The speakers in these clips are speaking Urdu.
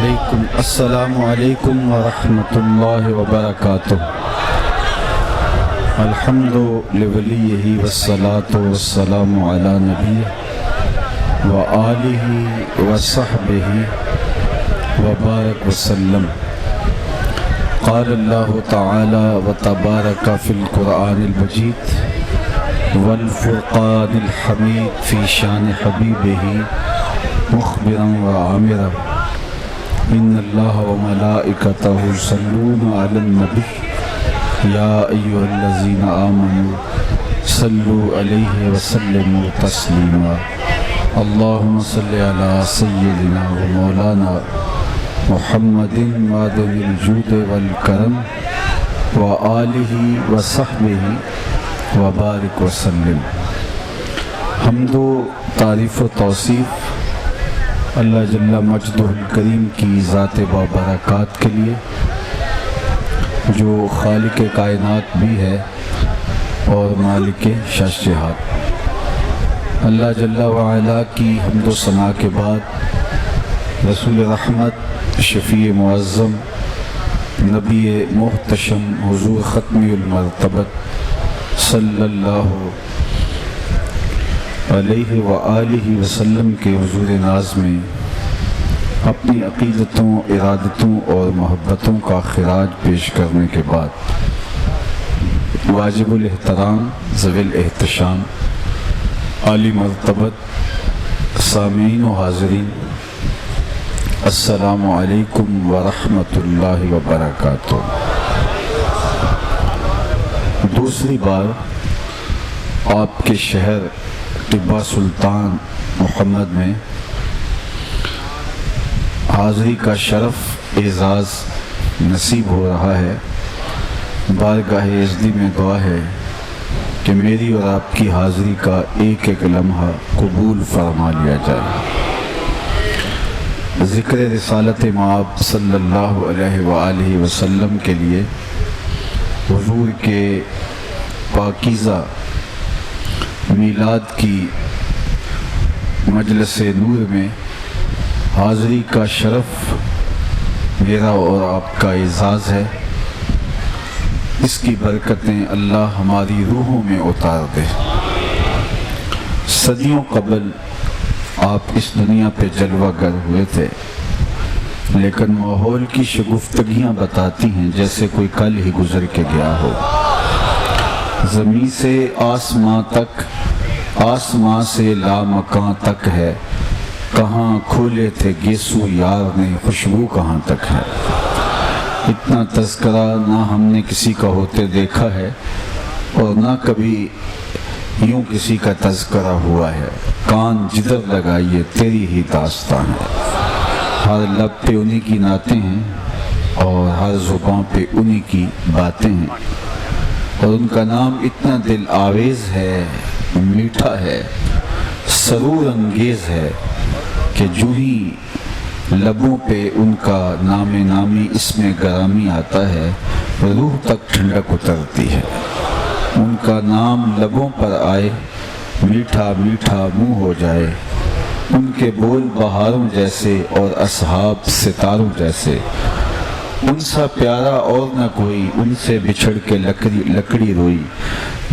السلام علیکم ورحمۃ اللہ وبرکاتہ۔ الحمد لولیہ والصلاة والسلام علی نبیہ وآلہ وصحبہ وبارک وسلم۔ قال اللہ تعالی وتبارک فی القرآن المجید والفرقان الحمید فی شان حبیبہ مخبرا وعامرا ان اللہ وملائکتہ یصلون علی النبی یا ایھا الذین آمنوا صلوا علیہ وسلموا تسلیما۔ اللہم صلی علی سیدنا ومولانا محمد معدن الجود والکرم وآلہ وصحبہ وبارک وسلم۔ حمد و تعریف و توصیف اللہ جل مجدہ الکریم کی ذات بابرکات کے لیے، جو خالق کائنات بھی ہے اور مالک شاشہات۔ اللہ جل وعلا کی حمد و ثنا کے بعد رسول رحمت، شفیع معظم، نبی محتشم، حضور ختمی المرتبت صلی اللہ علیہ وآلہ وسلم کے حضور ناز میں اپنی عقیدتوں، ارادتوں اور محبتوں کا خراج پیش کرنے کے بعد واجب الاحترام، ذوی الاحتشام، عالی مرتبت سامعین و حاضرین، السلام علیکم ورحمۃ اللہ وبرکاتہ۔ دوسری بار آپ کے شہر طبہ سلطان محمد میں حاضری کا شرف اعزاز نصیب ہو رہا ہے۔ بارگاہ یزدی میں دعا ہے کہ میری اور آپ کی حاضری کا ایک ایک لمحہ قبول فرما لیا جائے۔ ذکر رسالت مآب صلی اللہ علیہ وآلہ وسلم کے لیے حضور کے پاکیزہ میلاد کی مجلس نور میں حاضری کا شرف میرا اور آپ کا اعزاز ہے۔ اس کی برکتیں اللہ ہماری روحوں میں اتار دے۔ صدیوں قبل آپ اس دنیا پہ جلوہ گر ہوئے تھے، لیکن ماحول کی شگفتگیاں بتاتی ہیں جیسے کوئی کل ہی گزر کے گیا ہو۔ زمین سے آسمان تک، آسمان سے لامکاں تک ہے، کہاں کھولے تھے گیسو یار نے، خوشبو کہاں تک ہے۔ اتنا تذکرہ نہ ہم نے کسی کا ہوتے دیکھا ہے اور نہ کبھی یوں کسی کا تذکرہ ہوا ہے۔ کان جدھر لگائیے تیری ہی داستان ہے۔ ہر لب پہ انہی کی نعتیں ہیں اور ہر زبان پہ انہی کی باتیں ہیں، اور ان کا نام اتنا دل آویز ہے، میٹھا ہے، سرور انگیز ہے کہ جو ہی لبوں پہ ان کا نام نامی اسم گرامی آتا ہے، روح تک ٹھنڈک اترتی ہے۔ ان کا نام لبوں پر آئے، میٹھا میٹھا منہ ہو جائے۔ ان کے بول بہاروں جیسے اور اصحاب ستاروں جیسے، ان سا پیارا اور نہ کوئی، ان سے بچھڑ کے لکڑی روئی۔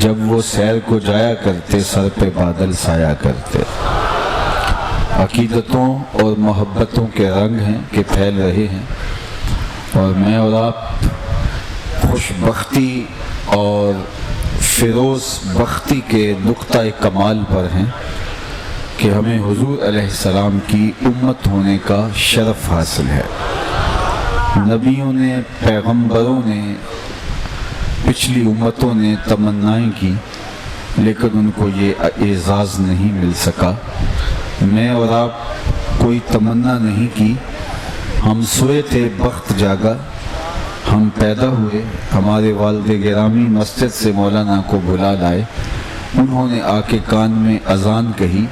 جب وہ سیر کو جایا کرتے، سر پہ بادل سایا کرتے۔ عقیدتوں اور محبتوں کے رنگ ہیں کہ پھیل رہے ہیں، اور میں اور آپ خوش بختی اور فیروز بختی کے نقطہ کمال پر ہیں کہ ہمیں حضور علیہ السلام کی امت ہونے کا شرف حاصل ہے۔ نبیوں نے، پیغمبروں نے، پچھلی امتوں نے تمنائیں کی، لیکن ان کو یہ اعزاز نہیں مل سکا۔ میں اور آپ کوئی تمنا نہیں کی، ہم سوئے تھے بخت جاگا، ہم پیدا ہوئے، ہمارے والد گرامی مسجد سے مولانا کو بلا لائے، انہوں نے آ کے کان میں اذان کہی،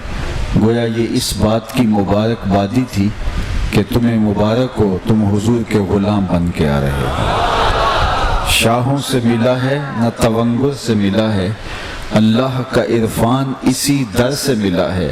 گویا یہ اس بات کی مبارک بادی تھی کہ تمہیں مبارک ہو، تم حضور کے غلام بن کے آ رہے ہو۔ شاہوں سے ملا ہے نہ تونگر سے ملا ہے، اللہ کا عرفان اسی در سے ملا ہے،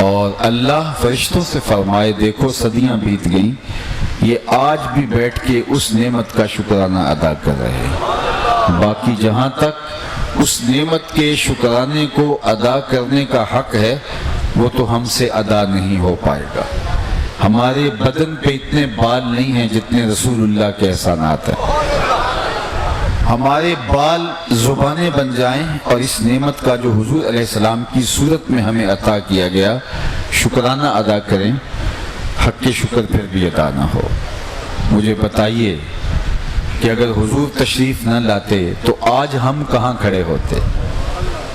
اور اللہ فرشتوں سے فرمائے دیکھو صدیاں بیت گئیں، یہ آج بھی بیٹھ کے اس نعمت کا شکرانہ ادا کر رہے ہیں۔ باقی جہاں تک اس نعمت کے شکرانے کو ادا کرنے کا حق ہے وہ تو ہم سے ادا نہیں ہو پائے گا۔ ہمارے بدن پہ اتنے بال نہیں ہیں جتنے رسول اللہ کے احسانات ہیں۔ ہمارے بال زبانیں بن جائیں اور اس نعمت کا جو حضور علیہ السلام کی صورت میں ہمیں عطا کیا گیا شکرانہ ادا کریں، حق کے شکر پھر بھی ادا نہ ہو۔ مجھے بتائیے کہ اگر حضور تشریف نہ لاتے تو آج ہم کہاں کھڑے ہوتے؟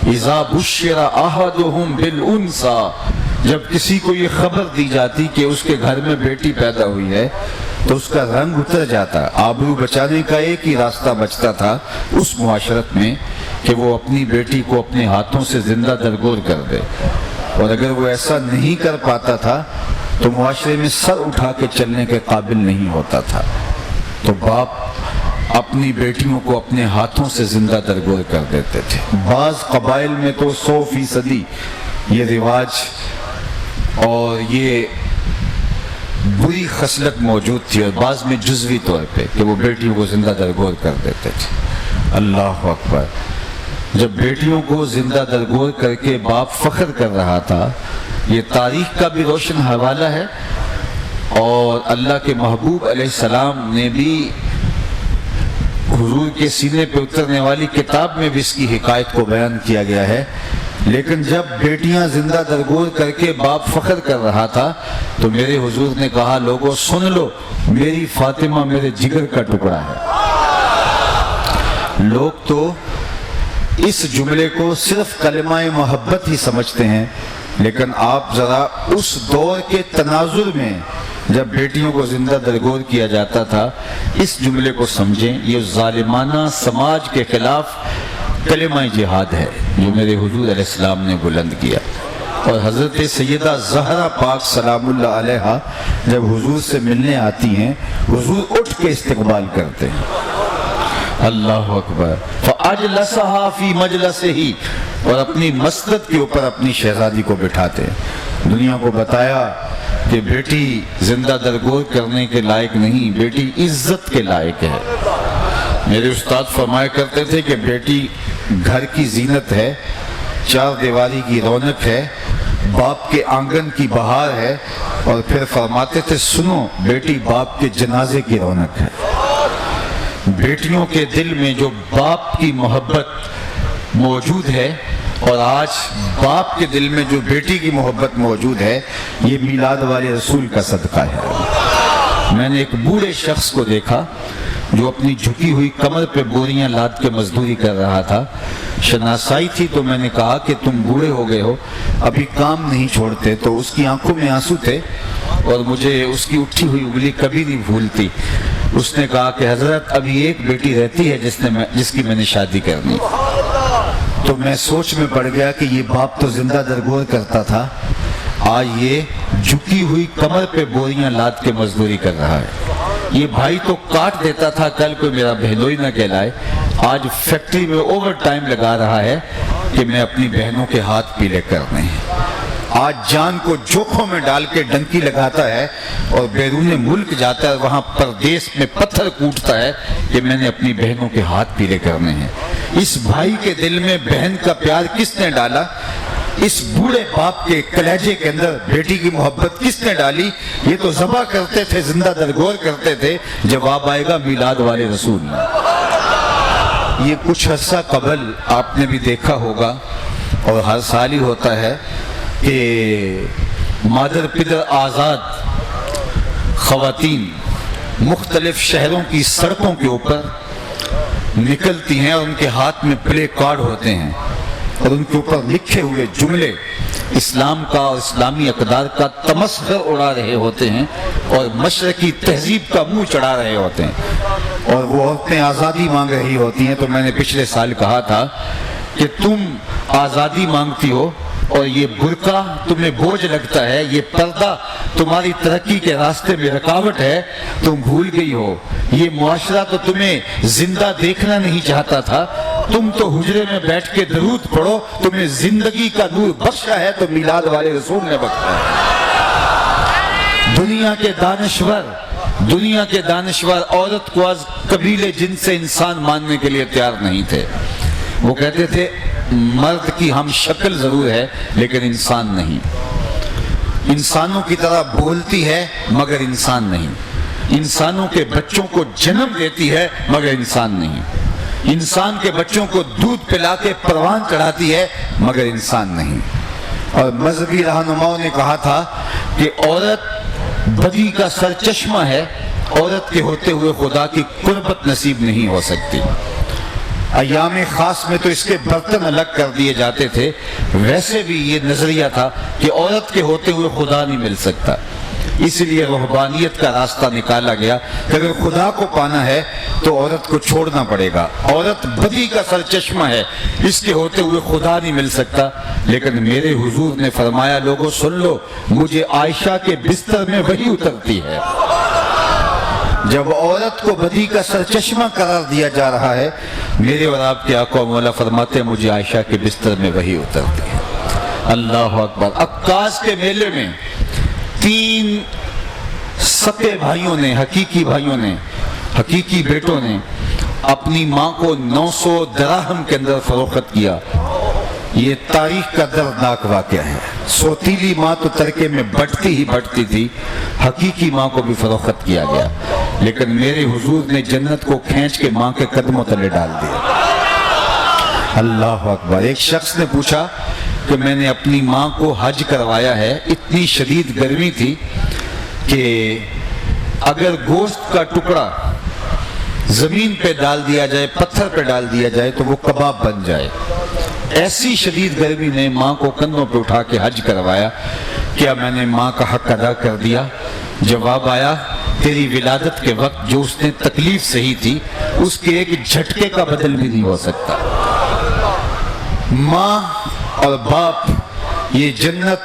اذا بشر احدهم بالانثى، جب کسی کو یہ خبر دی جاتی کہ اس کے گھر میں بیٹی پیدا ہوئی ہے تو اس کا رنگ اتر جاتا۔ آبرو بچانے کا ایک ہی راستہ بچتا تھا اس معاشرت میں کہ وہ اپنی بیٹی کو اپنے ہاتھوں سے زندہ درگور کر دے، اور اگر وہ ایسا نہیں کر پاتا تھا تو معاشرے میں سر اٹھا کے چلنے کے قابل نہیں ہوتا تھا۔ تو باپ اپنی بیٹیوں کو اپنے ہاتھوں سے زندہ درگور کر دیتے تھے۔ بعض قبائل میں تو 100% یہ رواج اور یہ بری خصلت موجود تھی، اور بعض میں جزوی طور پہ کہ وہ بیٹیوں کو زندہ درگور کر دیتے تھے۔ اللہ اکبر! جب بیٹیوں کو زندہ درگور کر کے باپ فخر کر رہا تھا، یہ تاریخ کا بھی روشن حوالہ ہے، اور اللہ کے محبوب علیہ السلام نے بھی حضور کے سینے پہ اترنے والی کتاب میں بھی اس کی حکایت کو بیان کیا گیا ہے۔ لیکن جب بیٹیاں زندہ درگور کر کے باپ فخر کر رہا تھا تو میرے حضور نے کہا لوگوں سن لو، میری فاطمہ میرے جگر کا ٹکڑا ہے۔ لوگ تو اس جملے کو صرف کلمہ محبت ہی سمجھتے ہیں، لیکن آپ ذرا اس دور کے تناظر میں جب بیٹیوں کو زندہ درگور کیا جاتا تھا اس جملے کو سمجھیں۔ یہ ظالمانہ سماج کے خلاف کلمہ جہاد ہے جو میرے حضور علیہ السلام نے بلند کیا، اور حضرت سیدہ زہرا پاک سلام اللہ علیہا جب حضور سے ملنے آتی ہیں حضور اٹھ کے استقبال کرتے ہیں۔ اللہ اکبر! فَأَجْلَسَهَا فِي مَجْلَسِهِ، اور اپنی مسند کے اوپر اپنی شہزادی کو بٹھاتے ہیں۔ دنیا کو بتایا کہ بیٹی زندہ درگور کرنے کے لائق نہیں، بیٹی عزت کے لائق ہے۔ میرے استاد فرمایا کرتے تھے کہ بیٹی گھر کی زینت ہے، چار دیواری کی رونق ہے، باپ کے آنگن کی بہار ہے، اور پھر فرماتے تھے سنو بیٹی باپ کے جنازے کی رونق ہے۔ بیٹیوں کے دل میں جو باپ کی محبت موجود ہے، اور آج باپ کے دل میں جو بیٹی کی محبت موجود ہے، یہ میلاد والے رسول کا صدقہ ہے۔ میں نے ایک بوڑھے شخص کو دیکھا جو اپنی جھکی ہوئی کمر پہ بوریاں لاد کے مزدوری کر رہا تھا۔ شناسائی تھی تو میں نے کہا کہ تم بوڑھے ہو گئے ہو، ابھی کام نہیں چھوڑتے، تو اس کی آنکھوں میں آنسو تھے اور مجھے اس کی اٹھی ہوئی انگلی کبھی نہیں بھولتی۔ اس نے کہا کہ حضرت ابھی ایک بیٹی رہتی ہے جس کی میں نے شادی کرنی۔ تو میں سوچ میں پڑ گیا کہ یہ باپ تو زندہ درگور کرتا تھا، آج یہ جھکی ہوئی کمر پہ بوریاں لاد کے مزدوری کر رہا ہے۔ یہ بھائی تو کاٹ دیتا تھا کل کوئی میرا بہنوئی نہ کہلائے، آج فیکٹری میں اوور ٹائم لگا رہا ہے کہ میں اپنی بہنوں کے ہاتھ پیلے کرنے ہیں۔ آج جان کو جوکھوں میں ڈال کے ڈنکی لگاتا ہے اور بیرون ملک جاتا ہے، وہاں پردیس میں پتھر کوٹتا ہے کہ میں نے اپنی بہنوں کے ہاتھ پیلے کرنے ہیں۔ اس بھائی کے دل میں بہن کا پیار کس نے ڈالا؟ اس بوڑھے باپ کے کلیجے کے اندر بیٹی کی محبت کس نے ڈالی؟ یہ تو ذبح کرتے تھے، زندہ درگور کرتے تھے، جواب آئے گا میلاد والے رسول نے۔ یہ کچھ عرصہ قبل آپ نے بھی دیکھا ہوگا، اور ہر سال ہی ہوتا ہے کہ مادر پدر آزاد خواتین مختلف شہروں کی سڑکوں کے اوپر نکلتی ہیں اور ان کے ہاتھ میں پلے کارڈ ہوتے ہیں اور ان کے اوپر لکھے ہوئے جملے اسلام کا اور اسلامی اقدار کا تمسخر اڑا رہے ہوتے ہیں اور مشرقی تہذیب کا منہ چڑھا رہے ہوتے ہیں، اور وہ عورتیں آزادی مانگ رہی ہوتی ہیں۔ تو میں نے پچھلے سال کہا تھا کہ تم آزادی مانگتی ہو اور یہ برقع تمہیں بوجھ لگتا ہے، یہ پردہ تمہاری ترقی کے راستے میں رکاوٹ ہے، تم بھول گئی ہو۔ یہ معاشرہ تو تمہیں زندہ دیکھنا نہیں چاہتا تھا، تم تو حجرے میں بیٹھ کے درود پڑھو، تمہیں زندگی کا نور بخشا ہے تو میلاد والے رسول نے بخشا ہے۔ دنیا کے دانشور عورت کو از قبیلے جن سے انسان ماننے کے لیے تیار نہیں تھے۔ وہ کہتے تھے مرد کی ہم شکل ضرور ہے لیکن انسان نہیں، انسانوں کی طرح بولتی ہے مگر انسان نہیں، انسانوں کے بچوں کو جنم دیتی ہے مگر انسان نہیں، انسان کے بچوں کو دودھ پلا کے پروان چڑھاتی ہے مگر انسان نہیں۔ اور مذہبی رہنماؤں نے کہا تھا کہ عورت بدی کا سرچشمہ ہے، عورت کے ہوتے ہوئے خدا کی قربت نصیب نہیں ہو سکتی۔ ایام خاص میں تو اس کے برتن الگ کر دیے جاتے تھے، ویسے بھی یہ نظریہ تھا کہ عورت کے ہوتے ہوئے خدا نہیں مل سکتا، اس لیے رہبانیت کا راستہ نکالا گیا کہ اگر خدا کو پانا ہے تو عورت کو چھوڑنا پڑے گا۔ عورت بدی کا سرچشمہ ہے، اس کے ہوتے ہوئے خدا نہیں مل سکتا، لیکن میرے حضور نے فرمایا لوگوں سن لو، مجھے عائشہ کے بستر میں وحی اترتی ہے۔ جب عورت کو بدی کا سرچشمہ قرار دیا جا رہا ہے، میرے اور آپ کے آقا و مولا فرماتے ہیں مجھے عائشہ کے بستر میں وحی اترتی ہے۔ اللہ اکبر۔ عکاظ کے میلے میں 3 سکے بھائیوں نے، حقیقی بیٹوں نے اپنی ماں کو 900 دراہم کے اندر فروخت کیا۔ یہ تاریخ کا دردناک واقعہ ہے۔ سوتیلی ماں تو ترکے میں بٹتی تھی، حقیقی ماں کو بھی فروخت کیا گیا، لیکن میرے حضور نے جنت کو کھینچ کے ماں کے قدموں تلے ڈال دیا۔ اللہ اکبر۔ ایک شخص نے پوچھا کہ میں نے اپنی ماں کو حج کروایا ہے، اتنی شدید گرمی تھی کہ اگر گوشت کا ٹکڑا زمین پہ ڈال دیا جائے، پتھر پہ ڈال دیا جائے تو وہ کباب بن جائے، ایسی شدید گرمی نے ماں کو کندھوں پہ اٹھا کے حج کروایا، کیا میں نے ماں کا حق ادا کر دیا؟ جواب آیا تیری ولادت کے وقت جو اس نے تکلیف سہی تھی اس کے ایک جھٹکے کا بدل بھی نہیں ہو سکتا۔ ماں اور باپ یہ جنت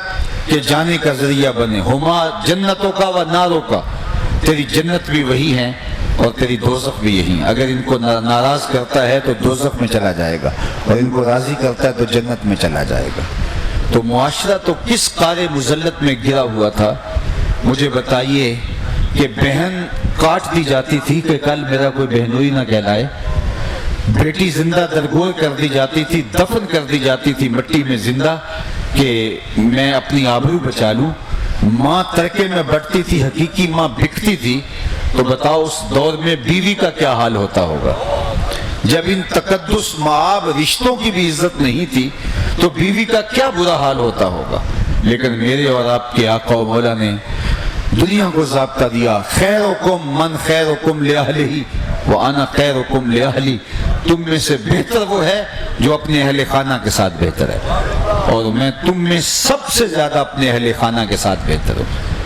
کے جانے کا ذریعہ بنے، ہما جنتوں کا و ناروں کا، تیری جنت بھی وہی ہے اور تیری دوزخ بھی یہی ہے۔ اگر ان کو ناراض کرتا ہے تو دوزخ میں چلا جائے گا، اور ان کو راضی کرتا ہے تو جنت میں چلا جائے گا۔ تو معاشرہ تو کس قعر مذلت میں گرا ہوا تھا۔ مجھے بتائیے کہ بہن کاٹ دی جاتی تھی کہ کل میرا کوئی بہنوئی نہ کہلائے، بیٹی زندہ درگور کر دی جاتی تھی، دفن کر دی جاتی تھی مٹی میں زندہ کہ میں اپنی آبرو بچا لوں۔ ماں ترکے میں بٹتی تھی، حقیقی ماں بکتی تھی، تو بتاؤ اس دور میں بیوی کا کیا حال ہوتا ہوگا۔ جب ان تقدس معاب رشتوں کی بھی عزت نہیں تھی تو بیوی کا کیا برا حال ہوتا ہوگا۔ لیکن میرے اور آپ کے آقا و مولا نے دنیا کو ضابطہ دیا، خیرکم من خیرکم لأہلہ وانا خیرکم لأہلی، تم میں سے بہتر وہ ہے جو اپنے اہل خانہ کے ساتھ بہتر ہے، اور میں تم میں سب سے زیادہ اپنے اہل خانہ کے ساتھ بہتر ہوں۔